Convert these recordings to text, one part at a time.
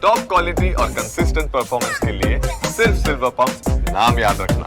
Top quality और consistent performance के लिए सिर्फ सिल्वर पंप नाम याद रखना।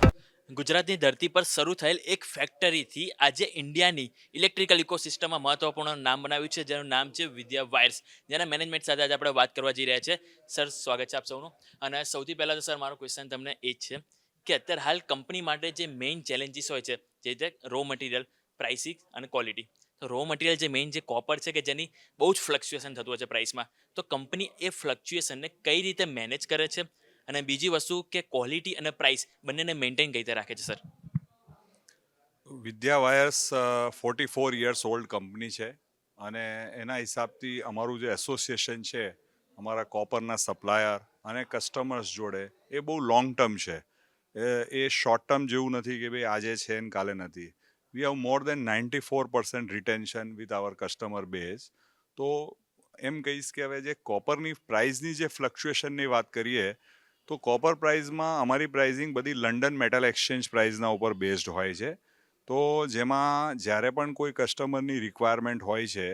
ગુજરાતની ધરતી પર શરૂ થયેલ એક ફેક્ટરીથી આજે ઇન્ડિયાની ઇલેક્ટ્રિકલ ઇકોસિસ્ટમમાં મહત્વપૂર્ણ નામ બનાવ્યું છે, જેનું નામ છે વિદ્યા વાયર્સ, જેના મેનેજમેન્ટ સાથે આજે આપણે વાત કરવા જઈ રહ્યા છે. સર, સ્વાગત છે આપ સૌનું. અને સૌથી પહેલાં તો સર, મારો ક્વેશ્ચન તમને એ જ છે કે અત્યારે હાલ કંપની માટે જે મેઇન ચેલેન્જીસ હોય છે, જે રીતે રો મટીરિયલ, પ્રાઇસિંગ અને ક્વોલિટી. તો રો મટીરિયલ જે મેઇન જે કોપર છે કે જેની બહુ જ ફ્લક્ચ્યુએશન થતું હોય છે પ્રાઇસમાં, તો કંપની એ ફ્લક્ચ્યુએશનને કઈ રીતે મેનેજ કરે છે? અને બીજી વસ્તુ કે ક્વોલિટી અને પ્રાઇસ બંનેને મેન્ટેન કઈ રીતે રાખે છે સર? વિદ્યા વાયર્સ 44 યર્સ ઓલ્ડ કંપની છે અને એના હિસાબથી અમારું જે એસોસિએશન છે અમારા કોપરના સપ્લાયર અને કસ્ટમર્સ જોડે એ બહુ લોંગ ટર્મ છે. એ શોર્ટ ટર્મ જેવું નથી કે ભાઈ આજે છે ને કાલે નથી. We have more than 94% retention with our customer base. તો એમ કહીશ કે હવે જે કોપરની પ્રાઇસની જે ફ્લક્ચ્યુએશનની વાત કરીએ તો કોપર પ્રાઇસમાં અમારી પ્રાઇઝિંગ બધી લંડન મેટલ એક્સચેન્જ પ્રાઇસના ઉપર બેઝડ હોય છે. તો જેમાં જ્યારે પણ કોઈ કસ્ટમરની રિક્વાયરમેન્ટ હોય છે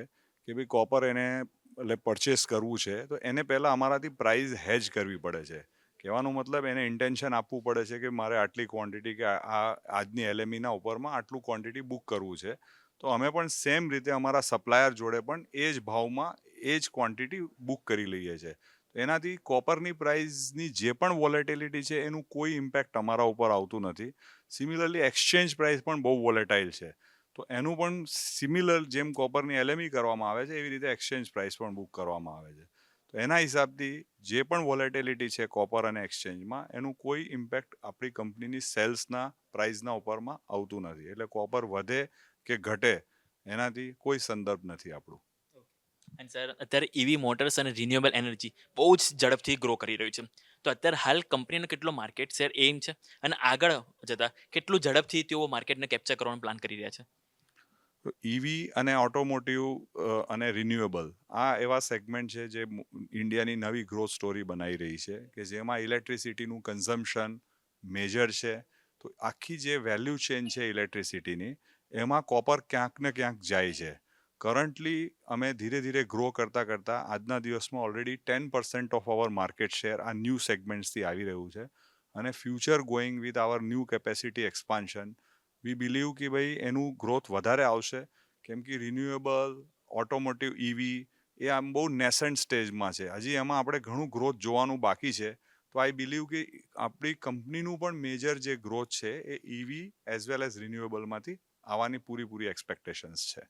કે ભાઈ કોપર એને એટલે પરચેસ કરવું છે તો એને પહેલાં અમારાથી પ્રાઇસ હેજ કરવી પડે છે. કહેવાનો મતલબ એને ઇન્ટેન્શન આપવું પડે છે કે મારે આટલી ક્વોન્ટિટી કે આજની એલએમઈના ઉપરમાં આટલું ક્વોન્ટિટી બુક કરવું છે. તો અમે પણ સેમ રીતે અમારા સપ્લાયર જોડે પણ એ જ ભાવમાં એ જ ક્વોન્ટિટી બુક કરી લઈએ છીએ. એનાથી કોપરની પ્રાઇસની જે પણ વોલેટિલિટી છે એનું કોઈ ઇમ્પેક્ટ અમારા ઉપર આવતું નથી. સિમિલરલી એક્સચેન્જ પ્રાઇસ પણ બહુ વોલેટાઇલ છે. તો એનું પણ સિમિલર જેમ કોપરની એલએમઈ કરવામાં આવે છે એવી રીતે એક્સચેન્જ પ્રાઇસ પણ બુક કરવામાં આવે છે. તો એના હિસાબથી જે પણ વોલેટિલિટી છે કોપર અને એક્સચેન્જમાં એનું કોઈ ઇમ્પેક્ટ આપણી કંપનીની સેલ્સના પ્રાઇસના ઉપરમાં આવતું નથી. એટલે કોપર વધે કે ઘટે એનાથી કોઈ સંદર્ભ નથી આપણું. અને સર, અત્યારે ઈવી મોટર્સ અને રિન્યુએબલ એનર્જી બહુ જ ઝડપથી ગ્રો કરી રહ્યું છે. તો અત્યારે હાલ કંપનીનો કેટલો માર્કેટ શેર એમ છે, અને આગળ જતા કેટલું ઝડપથી તેઓ માર્કેટને કેપ્ચર કરવાનો પ્લાન કરી રહ્યા છે? ઈવી અને ઓટોમોટિવ અને રિન્યુએબલ આ એવા સેગમેન્ટ છે જે ઇન્ડિયાની નવી ગ્રોથ સ્ટોરી બનાવી રહી છે કે જેમાં ઇલેક્ટ્રિસિટીનું કન્ઝમ્પશન મેજર છે. તો આખી જે વેલ્યુ ચેન છે ઇલેક્ટ્રિસિટીની એમાં કોપર ક્યાંક ને ક્યાંક જાય છે. કરન્ટલી અમે ધીરે ધીરે ગ્રો કરતાં કરતાં આજના દિવસમાં already 10% of our market share આ ન્યૂ સેગમેન્ટ્સથી આવી રહ્યું છે. અને future going with our new capacity expansion we believe કે ભાઈ એનું ગ્રોથ વધારે આવશે, કેમ કે રિન્યુએબલ, ઓટોમોટિવ, ઈવી એ આમ બહુ નેસન્ટ સ્ટેજમાં છે. હજી એમાં આપણે ઘણું ગ્રોથ જોવાનું બાકી છે. તો આઈ બિલીવ કે આપણી કંપનીનું પણ મેજર જે ગ્રોથ છે એ ઈવી એઝ વેલ એઝ રિન્યુએબલમાંથી આવવાની પૂરી એક્સપેક્ટેશન્સ છે.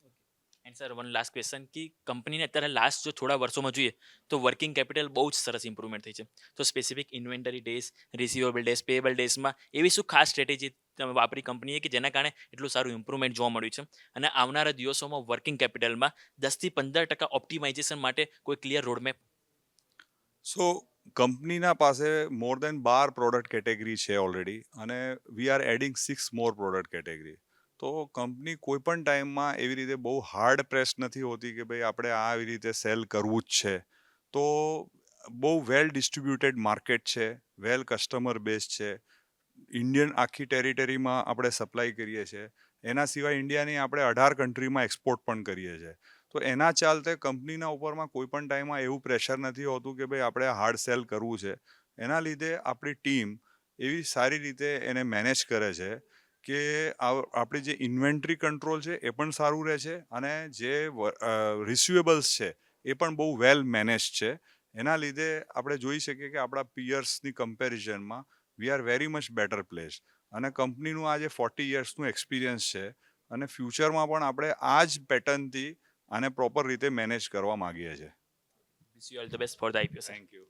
And sir, one last question કે કંપનીને અત્યારે લાસ્ટ જો થોડા વર્ષોમાં જોઈએ તો વર્કિંગ કેપિટલ બહુ જ સરસ ઇમ્પ્રુવમેન્ટ થઈ છે. તો specific inventory days, receivable days, payable ડેઝમાં એવી શું ખાસ સ્ટ્રેટેજી તમે વાપરી કંપનીએ કે જેના કારણે એટલું સારું ઇમ્પ્રુવમેન્ટ જોવા મળ્યું છે? અને આવનારા દિવસોમાં વર્કિંગ કેપિટલમાં 10% ઓપ્ટિમાઇઝેશન માટે કોઈ ક્લિયર રોડમેપ? સો કંપનીના પાસે મોર દેન 12 પ્રોડક્ટ કેટેગરી છે ઓલરેડી અને we are adding 6 more product category. તો કંપની કોઈ પણ ટાઈમમાં એવી રીતે બહુ હાર્ડ પ્રેસ નથી હોતી કે ભાઈ આપણે આવી રીતે સેલ કરવું જ છે. તો બહુ વેલ ડિસ્ટ્રીબ્યુટેડ માર્કેટ છે, વેલ કસ્ટમર બેઝ છે. ઇન્ડિયન આખી ટેરિટરીમાં આપણે સપ્લાય કરીએ છીએ. એના સિવાય ઇન્ડિયાની આપણે 18 કન્ટ્રીમાં એક્સપોર્ટ પણ કરીએ છીએ. તો એના ચાલતે કંપનીના ઉપરમાં કોઈ પણ ટાઈમમાં એવું પ્રેશર નથી હોતું કે ભાઈ આપણે હાર્ડ સેલ કરવું છે. એના લીધે આપણી ટીમ એવી સારી રીતે એને મેનેજ કરે છે કે આપણી જે ઇન્વેન્ટરી કંટ્રોલ છે એ પણ સારું રહે છે અને જે રિસીવેબલ્સ છે એ પણ બહુ વેલ મેનેજ છે. એના લીધે આપણે જોઈ શકીએ કે આપણા પિયર્સની કમ્પેરિઝનમાં we are very much better place. અને કંપનીનું આ જે 40 યર્સનું એક્સપિરિયન્સ છે અને ફ્યુચરમાં પણ આપણે આ જ પેટર્નથી આને પ્રોપર રીતે મેનેજ કરવા માંગીએ છીએ. Wish you all the best for the IPO sir. Thank you.